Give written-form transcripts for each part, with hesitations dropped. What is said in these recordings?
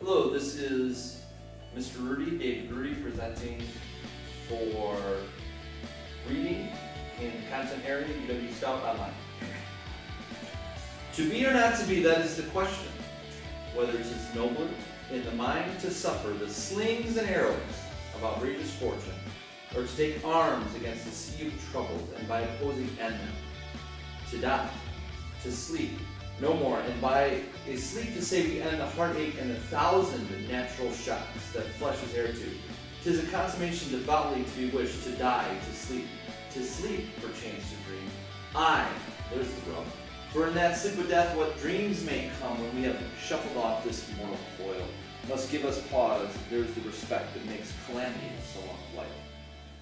Hello, this is Mr. Rudey, David Rudey, presenting for reading in content area, uwstout online. To be or not to be, that is the question. Whether it is nobler in the mind to suffer the slings and arrows of outrageous fortune, or to take arms against the sea of troubles and by opposing end them. To die, to sleep, no more, and by a sleep to say we end the heartache and 1,000 natural shocks that flesh is heir to. 'Tis a consummation devoutly to be wished, to die, to sleep perchance to dream. Aye, there's the rub. For in that sleep of death what dreams may come when we have shuffled off this mortal coil must give us pause. There's the respect that makes calamity so long of life.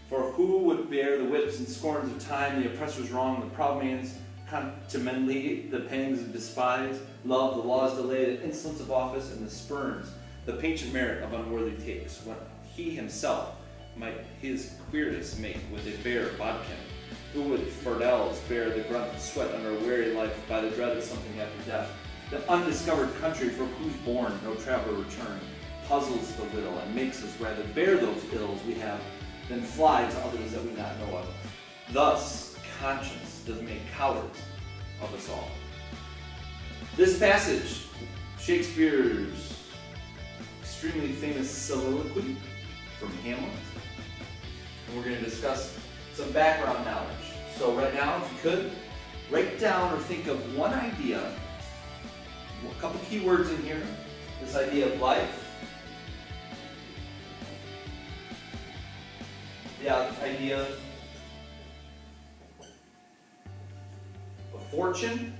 For who would bear the whips and scorns of time, the oppressor's wrong, the proud man's contumely, the pangs of despise, love, the law's delay, the insolence of office, and the spurns, the patient merit of unworthy takes, when he himself might his queerness make with a bare bodkin? Who would fardels bear the grunt of sweat under a weary life by the dread of something after death? The undiscovered country for whose bourne no traveler return puzzles the little and makes us rather bear those ills we have than fly to others that we not know of. Thus, conscience does make cowards of us all. This passage, Shakespeare's extremely famous soliloquy from Hamlet, and we're going to discuss some background knowledge. So right now, if you could, write down or think of one idea, a couple keywords in here, this idea of life, the idea of fortune.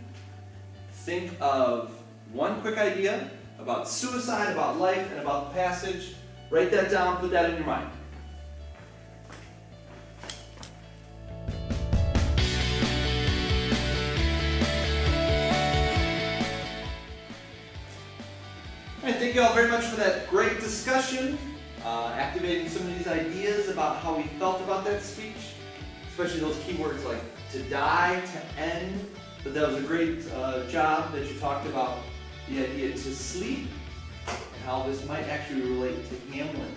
Think of one quick idea about suicide, about life, and about the passage. Write that down, put that in your mind. All right, thank you all very much for that great discussion, activating some of these ideas about how we felt about that speech, especially those keywords like to die, to end. But that was a great job that you talked about the idea to sleep and how this might actually relate to Hamlet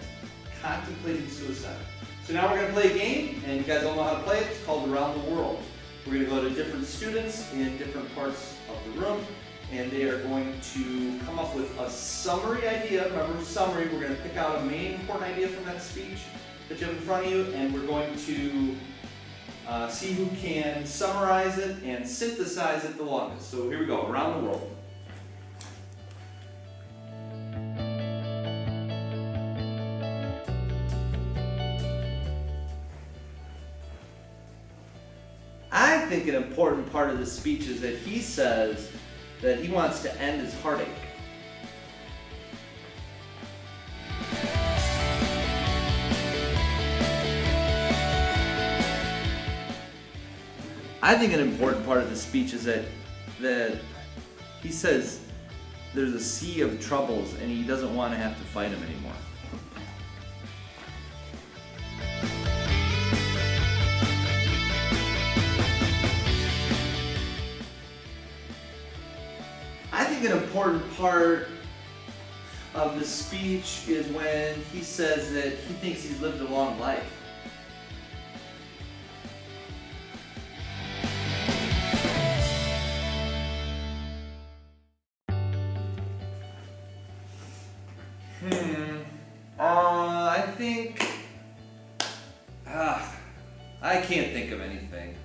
contemplating suicide. So now we're going to play a game, and you guys all know how to play it. It's called Around the World. We're going to go to different students in different parts of the room, and they are going to come up with a summary idea. Remember, summary, we're going to pick out a main important idea from that speech that you have in front of you, and we're going to see who can summarize it and synthesize it the longest. So here we go, Around the World. I think an important part of the speech is that he says that he wants to end his heartache. I think an important part of the speech is that he says there's a sea of troubles and he doesn't want to have to fight them anymore. I think an important part of the speech is when he says that he thinks he's lived a long life. I can't think of anything.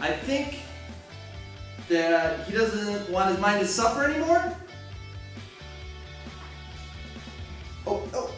I think that he doesn't want his mind to suffer anymore. Oh.